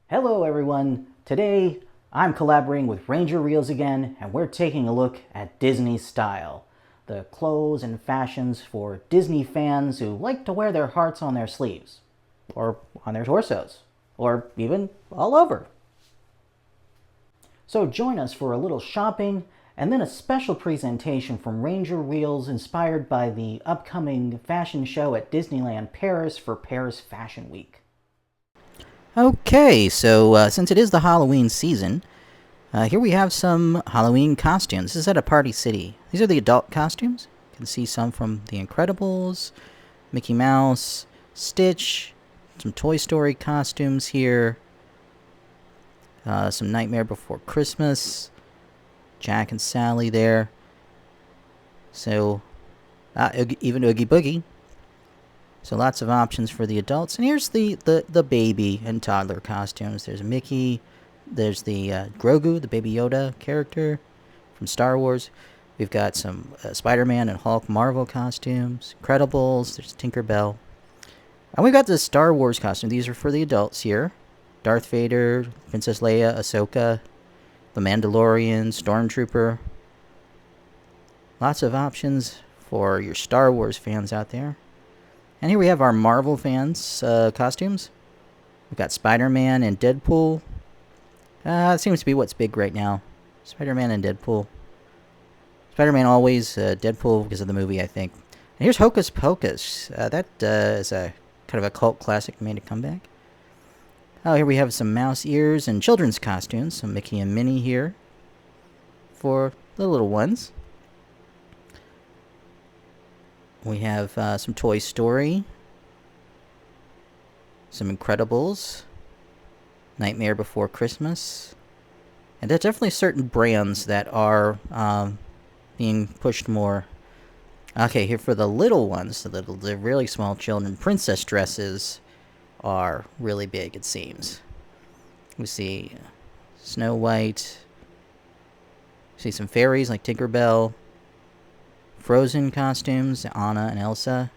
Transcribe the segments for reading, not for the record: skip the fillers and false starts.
Hello everyone! Today I'm collaborating with Ranger Reels again, and we're taking a look at Disney style. The clothes and fashions for Disney fans who like to wear their hearts on their sleeves, or on their torsos, or even all over. So join us for a little shopping and then a special presentation from Ranger Reels inspired by the upcoming fashion show at Disneyland Paris for Paris Fashion Week. Okay, so since it is the Halloween season, here we have some Halloween costumes. This is at a Party City. These are the adult costumes. You can see some from The Incredibles, Mickey Mouse, Stitch, some Toy Story costumes here, some Nightmare Before Christmas, Jack and Sally there. So, even Oogie Boogie. So lots of options for the adults. And here's the baby and toddler costumes. There's Mickey. There's the Grogu, the Baby Yoda character from Star Wars. We've got some Spider-Man and Hulk Marvel costumes. Incredibles. There's Tinkerbell. And we've got the Star Wars costume. These are for the adults here. Darth Vader, Princess Leia, Ahsoka, the Mandalorian, Stormtrooper. Lots of options for your Star Wars fans out there. And here we have our Marvel fans' costumes. We've got Spider-Man and Deadpool. It seems to be what's big right now. Spider-Man and Deadpool. Spider-Man always, Deadpool because of the movie, I think. And here's Hocus Pocus. That is a kind of a cult classic that made a comeback. Oh, here we have some mouse ears and children's costumes. Some Mickey and Minnie here for the little ones. We have some Toy Story, some Incredibles, Nightmare Before Christmas, and there's definitely certain brands that are being pushed more. Okay, here for the little ones, the really small children, princess dresses are really big, it seems. We see Snow White, we see some fairies like Tinkerbell, Frozen costumes, Anna and Elsa.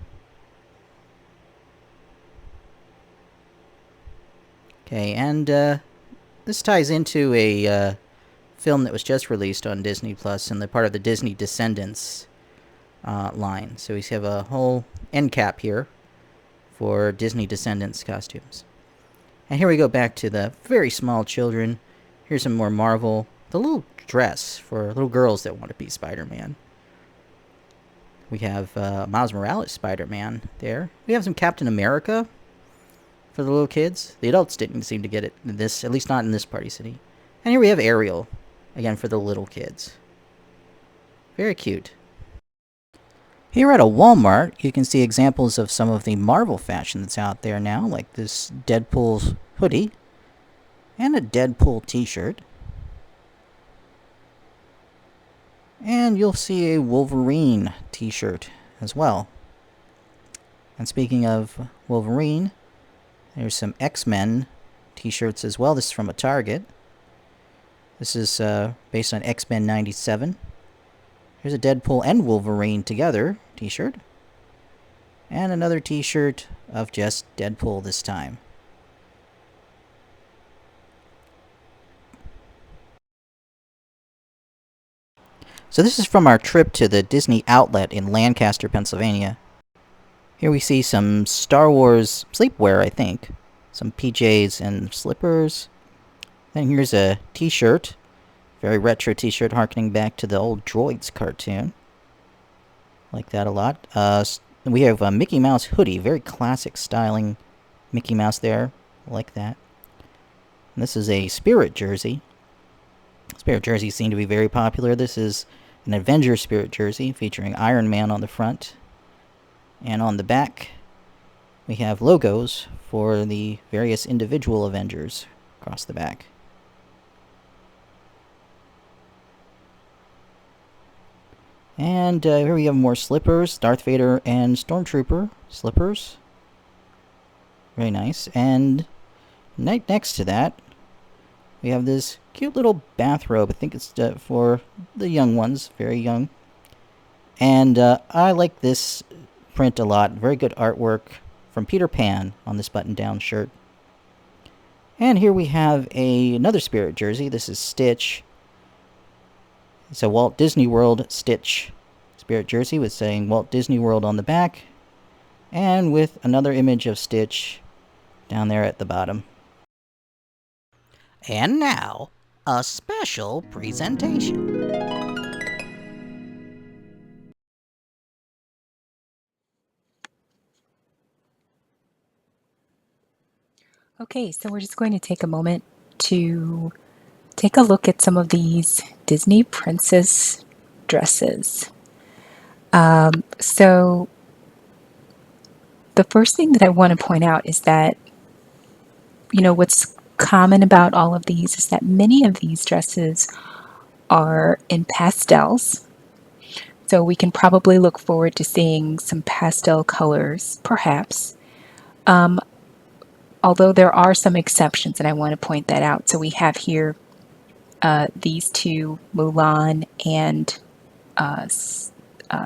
Okay, and this ties into a film that was just released on Disney Plus and the part of the Disney Descendants line. So we have a whole end cap here for Disney Descendants costumes. And here we go back to the very small children. Here's some more Marvel. The little dress for little girls that want to be Spider-Man. We have Miles Morales Spider-Man there. We have some Captain America for the little kids. The adults didn't seem to get it in this, at least not in this Party City. And here we have Ariel, again for the little kids. Very cute. Here at a Walmart, you can see examples of some of the Marvel fashion that's out there now, like this Deadpool hoodie and a Deadpool t-shirt. And you'll see a Wolverine t-shirt as well. And speaking of Wolverine, there's some X-Men t-shirts as well. This is from a Target. This is based on X-Men 97. Here's a Deadpool and Wolverine together t-shirt. And another t-shirt of just Deadpool this time. So this is from our trip to the Disney Outlet in Lancaster, Pennsylvania. Here we see some Star Wars sleepwear, I think. Some PJs and slippers. Then here's a t-shirt. Very retro t-shirt harkening back to the old Droids cartoon. Like that a lot. We have a Mickey Mouse hoodie. Very classic styling Mickey Mouse there. Like that. And this is a Spirit jersey. Spirit jerseys seem to be very popular. This is an Avengers Spirit jersey featuring Iron Man on the front. And on the back, we have logos for the various individual Avengers across the back. And here we have more slippers. Darth Vader and Stormtrooper slippers. Very nice. And right next to that, we have this cute little bathrobe. I think it's for the young ones, very young. And I like this print a lot. Very good artwork from Peter Pan on this button-down shirt. And here we have another Spirit jersey. This is Stitch. It's a Walt Disney World Stitch Spirit jersey with saying Walt Disney World on the back, and with another image of Stitch down there at the bottom. And now, a special presentation. Okay, so we're just going to take a moment to take a look at some of these Disney princess dresses. So the first thing that I want to point out is that, what's common about all of these is that many of these dresses are in pastels. So we can probably look forward to seeing some pastel colors, perhaps. Although there are some exceptions, and I want to point that out. So we have here these two, Mulan and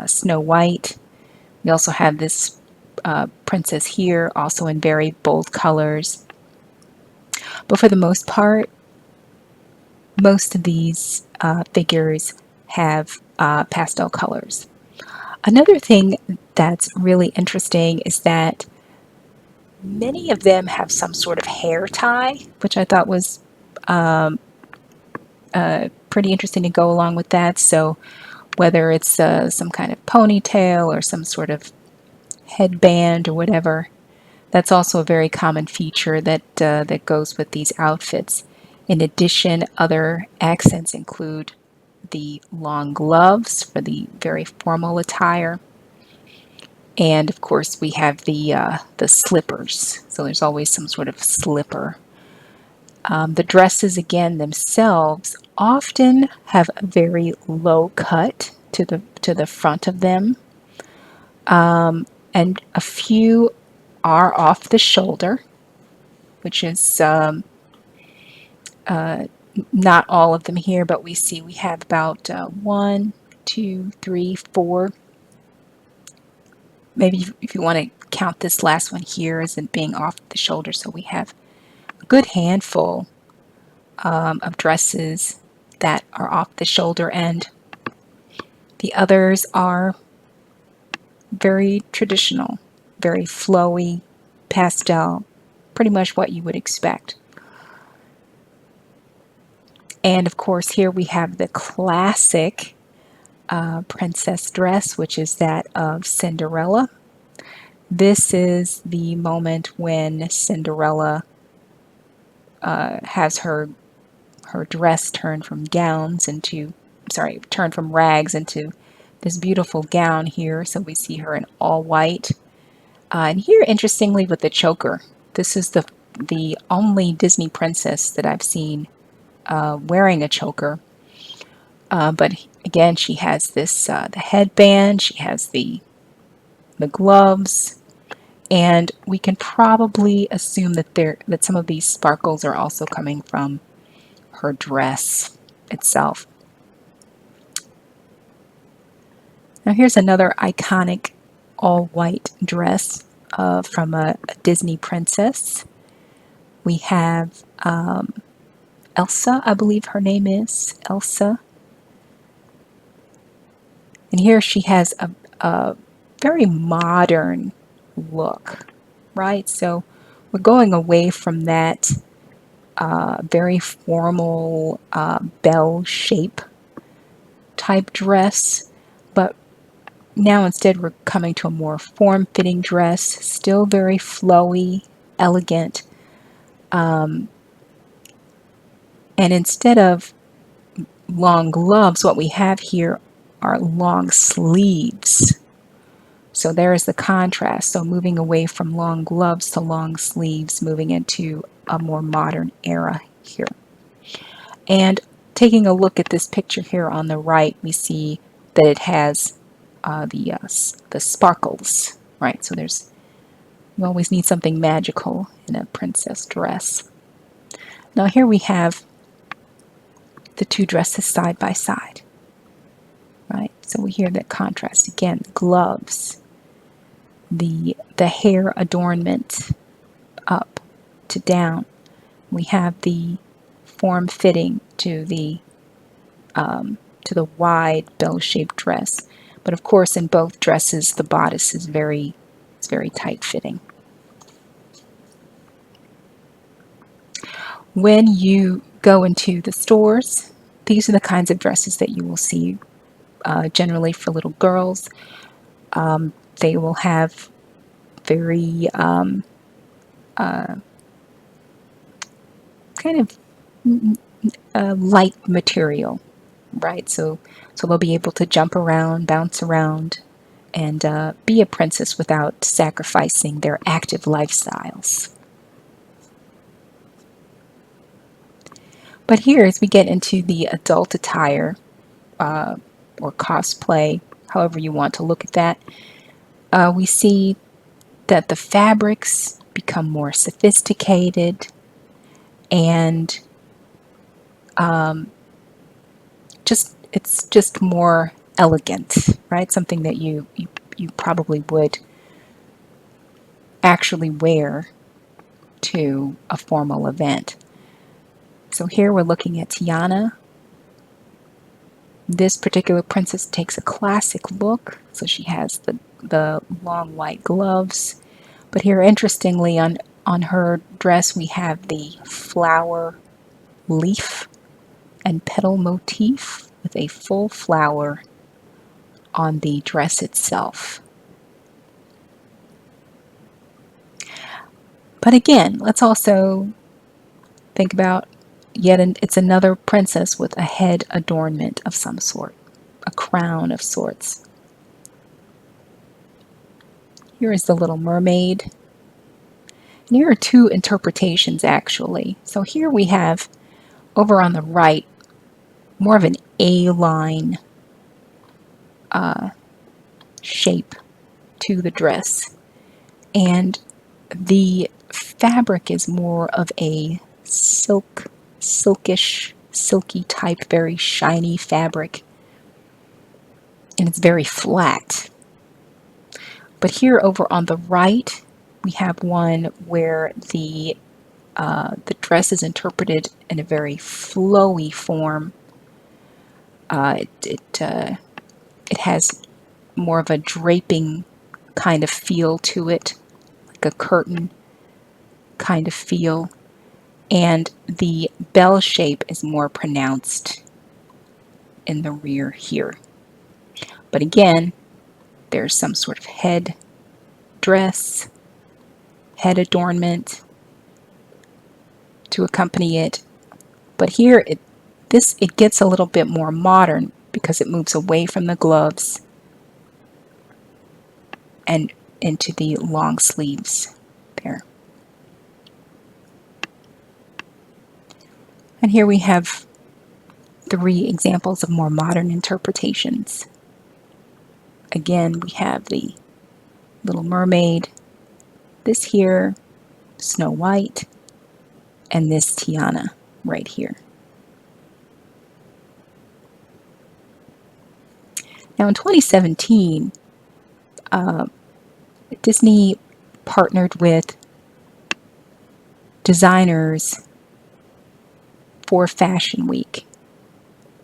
Snow White. We also have this princess here, also in very bold colors. But for the most part, most of these figures have pastel colors. Another thing that's really interesting is that many of them have some sort of hair tie, which I thought was pretty interesting to go along with that. So whether it's some kind of ponytail or some sort of headband or whatever, that's also a very common feature that goes with these outfits. In addition, other accents include the long gloves for the very formal attire, and of course we have the slippers. So there's always some sort of slipper. The dresses again themselves often have a very low cut to the front of them, and a few are off the shoulder, which is not all of them here, but we have about one, two, three, four. Maybe if you want to count this last one here as it being off the shoulder, so we have a good handful of dresses that are off the shoulder end. The others are very traditional, very flowy, pastel, pretty much what you would expect. And of course, here we have the classic princess dress, which is that of Cinderella. This is the moment when Cinderella has her dress turned from turned from rags into this beautiful gown here. So we see her in all white. And here, interestingly, with the choker, this is the only Disney princess that I've seen wearing a choker. But again, she has this the headband, she has the gloves, and we can probably assume that some of these sparkles are also coming from her dress itself. Now here's another iconic all-white dress from a Disney princess. We have Elsa, I believe her name is Elsa. And here she has a very modern look, right? So we're going away from that very formal bell shape type dress, but now instead we're coming to a more form-fitting dress, still very flowy, elegant, and instead of long gloves, what we have here are long sleeves. So there is the contrast. So moving away from long gloves to long sleeves, moving into a more modern era here. And taking a look at this picture here on the right, we see that it has the sparkles, right? So you always need something magical in a princess dress. Now here we have the two dresses side by side, right? So we hear that contrast again. The gloves, the hair adornment up to down, We have the form fitting to the wide bell-shaped dress. But of course, in both dresses, the bodice is very tight fitting. When you go into the stores, these are the kinds of dresses that you will see generally for little girls. They will have very kind of light material, right? So they'll be able to jump around, bounce around, and be a princess without sacrificing their active lifestyles. But here, as we get into the adult attire or cosplay, however you want to look at that, we see that the fabrics become more sophisticated and it's just more elegant, right? Something that you probably would actually wear to a formal event. So here we're looking at Tiana. This particular princess takes a classic look. So she has the long white gloves. But here, interestingly, on her dress, we have the flower leaf and petal motif with a full flower on the dress itself. But again, let's also think about it's another princess with a head adornment of some sort, a crown of sorts. Here is the Little Mermaid. And here are two interpretations actually. So here we have over on the right more of an A-line shape to the dress, and the fabric is more of a silkish, silky type, very shiny fabric, and it's very flat. But here over on the right, we have one where the dress is interpreted in a very flowy form. It has more of a draping kind of feel to it, like a curtain kind of feel, and the bell shape is more pronounced in the rear here. But again, there's some sort of head dress, head adornment to accompany it. But here it gets a little bit more modern because it moves away from the gloves and into the long sleeves there. And here we have 3 examples of more modern interpretations. Again, we have the Little Mermaid, this here, Snow White, and this Tiana right here. Now in 2017, Disney partnered with designers for Fashion Week.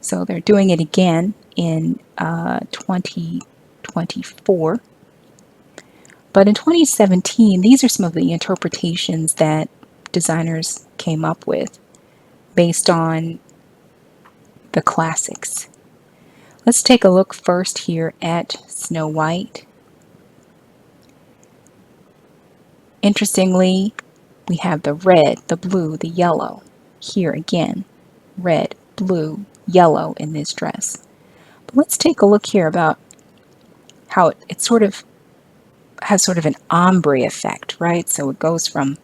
So they're doing it again in 2024. But in 2017, these are some of the interpretations that designers came up with based on the classics. Let's take a look first here at Snow White. Interestingly, we have the red, the blue, the yellow. Here again, red, blue, yellow in this dress. But let's take a look here about how it sort of has sort of an ombre effect, right? So it goes from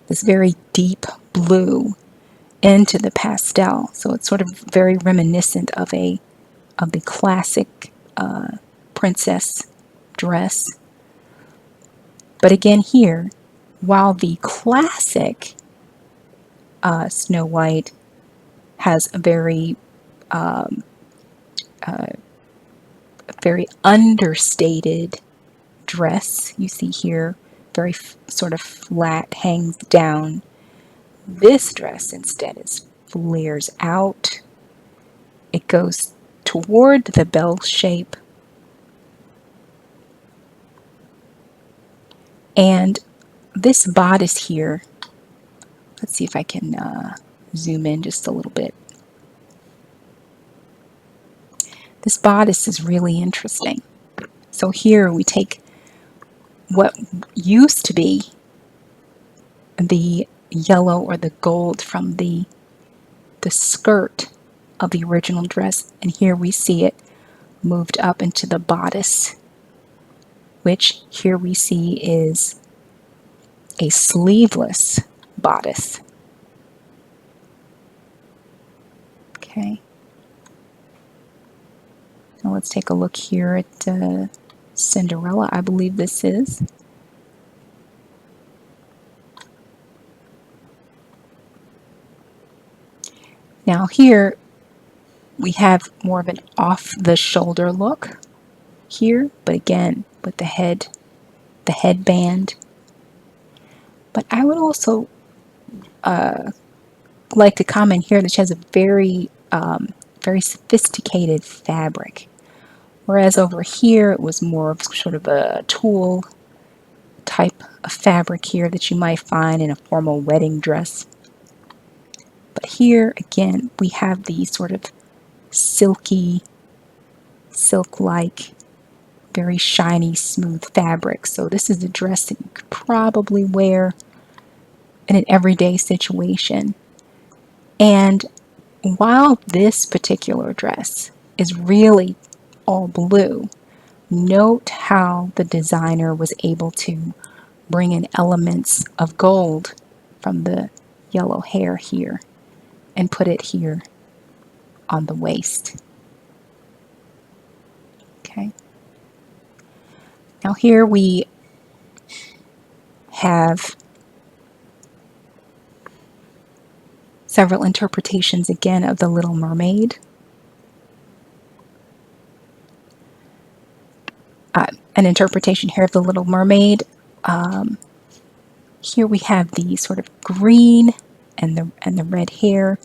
this very deep blue into the pastel. So it's sort of very reminiscent of the classic princess dress. But again here, while the classic Snow White has a very understated dress, you see here, very sort of flat, hangs down. This dress instead is flares out. It goes toward the bell shape, and this bodice here, let's see if I can zoom in just a little bit. This bodice is really interesting. So here we take what used to be the yellow or the gold from the skirt of the original dress, and here we see it moved up into the bodice, which here we see is a sleeveless bodice. Okay. Now let's take a look here at Cinderella, I believe this is. Now here we have more of an off-the-shoulder look here, but again with the headband. But I would also like to comment here that she has a very sophisticated fabric, whereas over here it was more of sort of a tulle type of fabric here that you might find in a formal wedding dress. But here again we have the sort of silky, silk-like, very shiny, smooth fabric. So this is a dress that you could probably wear in an everyday situation. And while this particular dress is really all blue, note how the designer was able to bring in elements of gold from the yellow hair here and put it here on the waist. Okay. Now here we have several interpretations again of the Little Mermaid. An interpretation here of the Little Mermaid. Here we have the sort of green and the red hair.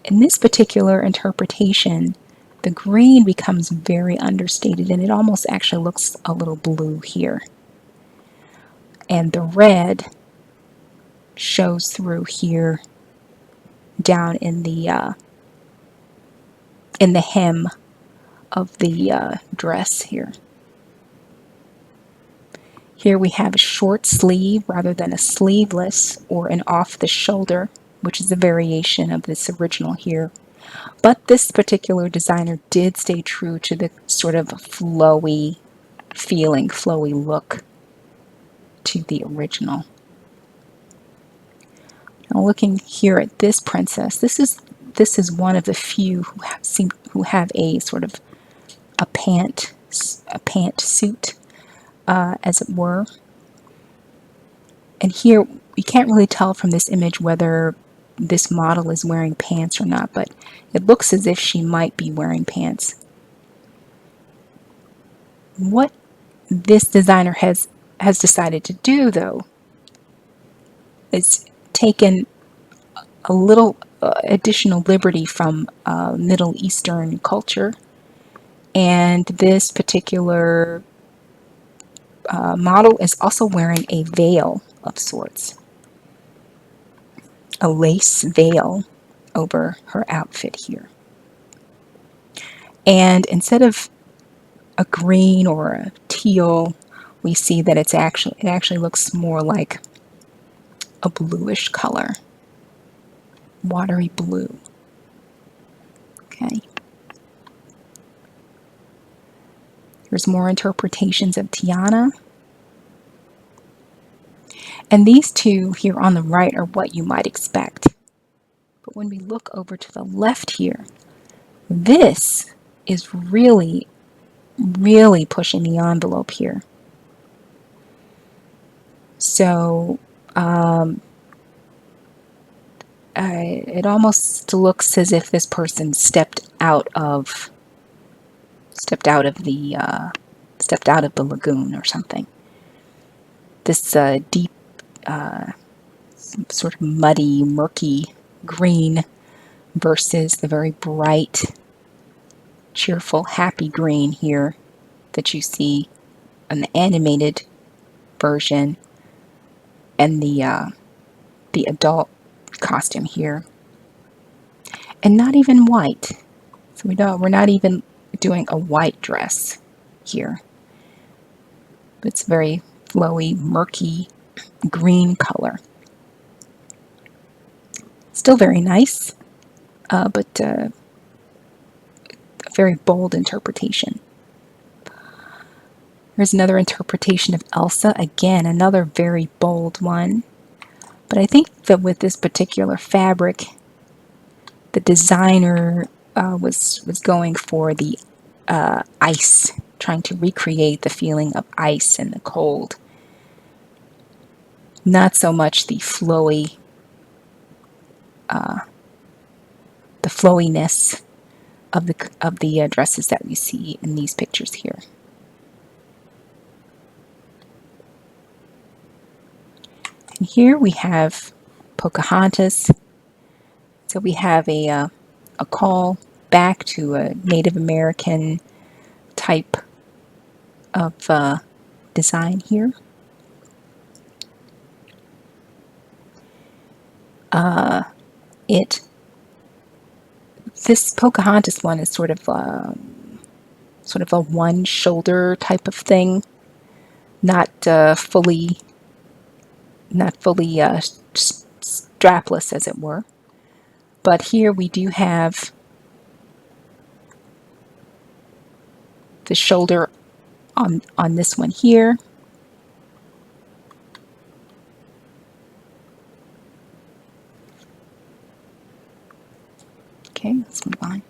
In this particular interpretation, the green becomes very understated and it almost actually looks a little blue here. And the red shows through here down in the hem of the dress here. Here we have a short sleeve rather than a sleeveless or an off the shoulder, which is a variation of this original here. But this particular designer did stay true to the sort of flowy feeling, flowy look to the original. Now looking here at this princess, this is one of the few who have a sort of a pant suit, as it were. And here you can't really tell from this image whether this model is wearing pants or not, but it looks as if she might be wearing pants. What this designer has decided to do, though, is taken a little additional liberty from Middle Eastern culture, and this particular model is also wearing a veil of sorts, a lace veil over her outfit here. And instead of a green or a teal, we see that it actually looks more like a bluish color, watery blue. Okay. There's more interpretations of Tiana. And these two here on the right are what you might expect. But when we look over to the left here, this is really, really pushing the envelope here. So it almost looks as if this person stepped out of the lagoon or something. This deep sort of muddy, murky green versus the very bright, cheerful, happy green here that you see in the animated version and the adult costume here, and not even white. So we're not even doing a white dress here. It's very flowy, murky green color. Still very nice, but a very bold interpretation. Here's another interpretation of Elsa. Again, another very bold one. But I think that with this particular fabric, the designer was going for the ice, trying to recreate the feeling of ice and the cold. Not so much the flowiness of the dresses that we see in these pictures here. And here we have Pocahontas. So we have a call back to a Native American type of design here. This Pocahontas one is sort of a one shoulder type of thing, not fully strapless, as it were. But here we do have the shoulder on this one here. Okay, let's move on.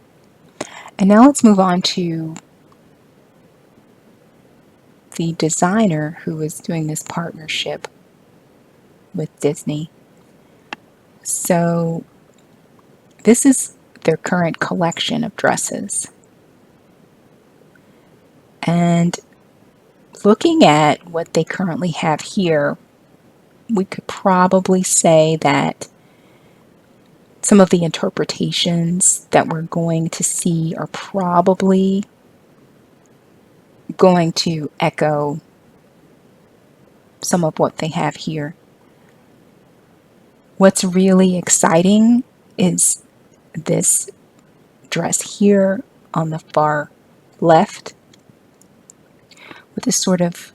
And now let's move on to the designer who is doing this partnership with Disney. So this is their current collection of dresses. And looking at what they currently have here, we could probably say that some of the interpretations that we're going to see are probably going to echo some of what they have here. What's really exciting is this dress here on the far left with this sort of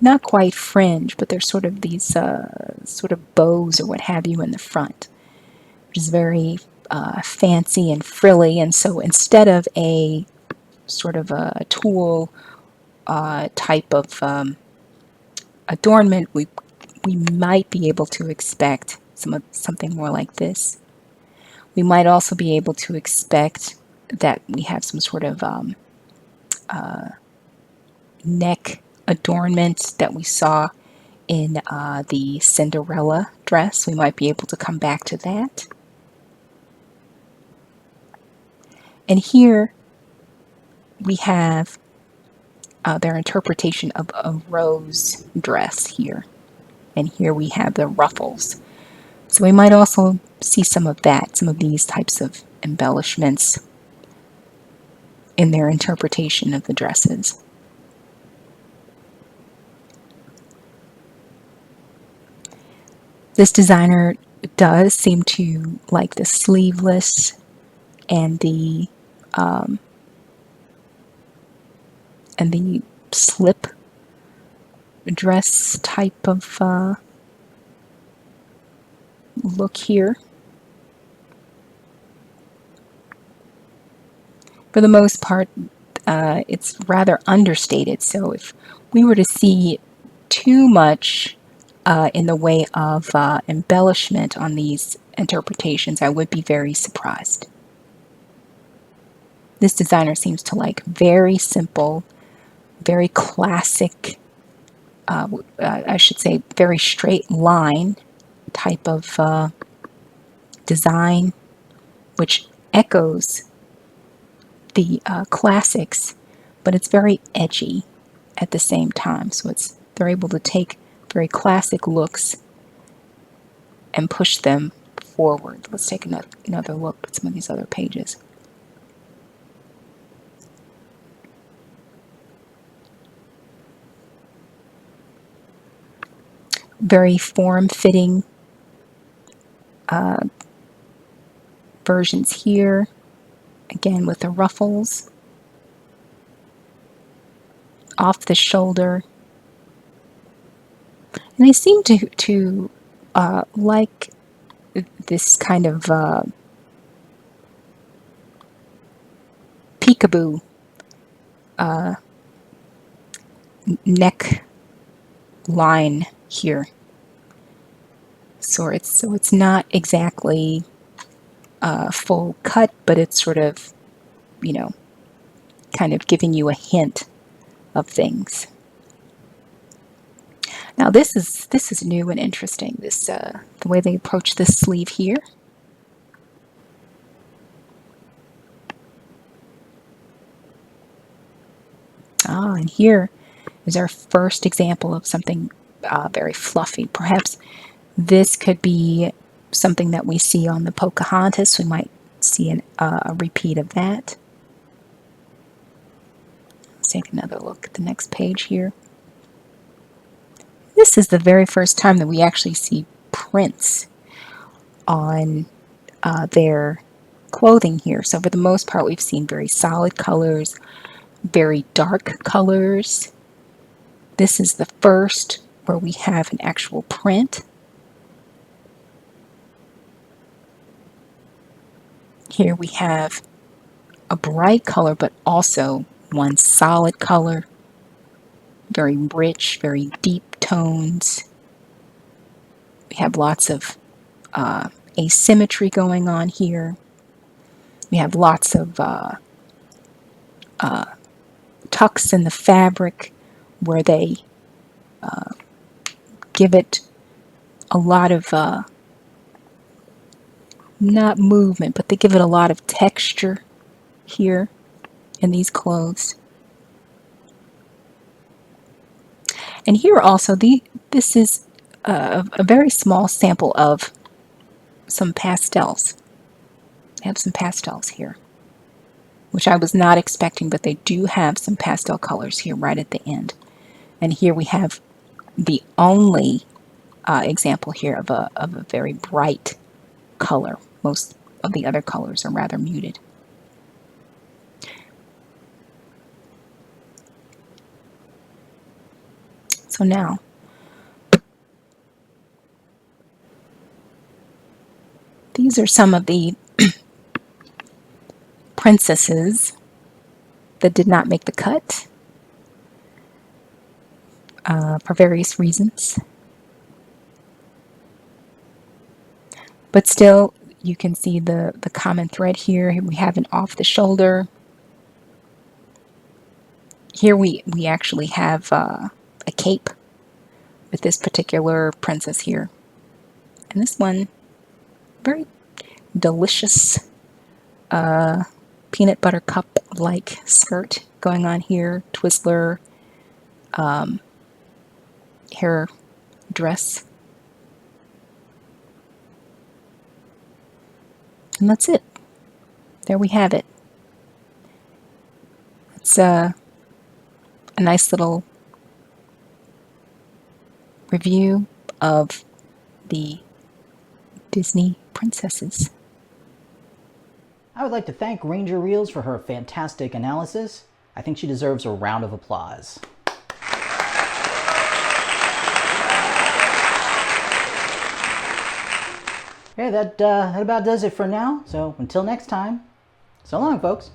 not quite fringe, but there's sort of these sort of bows or what have you in the front, which is very fancy and frilly. And so instead of a sort of a tulle type of adornment, we might be able to expect something more like this. We might also be able to expect that we have some sort of neck adornment that we saw in the Cinderella dress. We might be able to come back to that. And here we have their interpretation of a rose dress here. And here we have the ruffles. So we might also see some of that, some of these types of embellishments in their interpretation of the dresses. This designer does seem to like the sleeveless and the slip dress type of look here. For the most part, it's rather understated. So if we were to see too much in the way of embellishment on these interpretations, I would be very surprised. This designer seems to like very simple, very classic, I should say very straight line type of design, which echoes the classics, but it's very edgy at the same time. So they're able to take very classic looks and push them forward. Let's take another look at some of these other pages. Very form-fitting versions here, again with the ruffles, off the shoulder. And I seem to like this kind of peekaboo neck line here. So it's not exactly full cut, but it's sort of, you know, kind of giving you a hint of things. Now this is new and interesting. This the way they approach this sleeve here. And here is our first example of something very fluffy. Perhaps this could be something that we see on the Pocahontas. We might see a repeat of that. Let's take another look at the next page here. This is the very first time that we actually see prints on their clothing here. So for the most part, we've seen very solid colors, very dark colors. This is the first where we have an actual print. Here we have a bright color, but also one solid color, very rich, very deep tones. We have lots of asymmetry going on here. We have lots of tucks in the fabric where they give it a lot of not movement, but they give it a lot of texture here in these clothes. And here also, this is a very small sample of some pastels. They have some pastels here, which I was not expecting, but they do have some pastel colors here right at the end. And here we have the only example here of a very bright color. Most of the other colors are rather muted. So now, these are some of the princesses that did not make the cut for various reasons. But still, you can see the common thread here. We have an off the shoulder. Here we actually have a cape with this particular princess here. And this one, very delicious peanut butter cup-like skirt going on here. Twizzler hair dress. And that's it. There we have it. It's a nice little review of the Disney princesses. I would like to thank Ranger Reels for her fantastic analysis. I think she deserves a round of applause. Okay, that about does it for now. So until next time, so long, folks.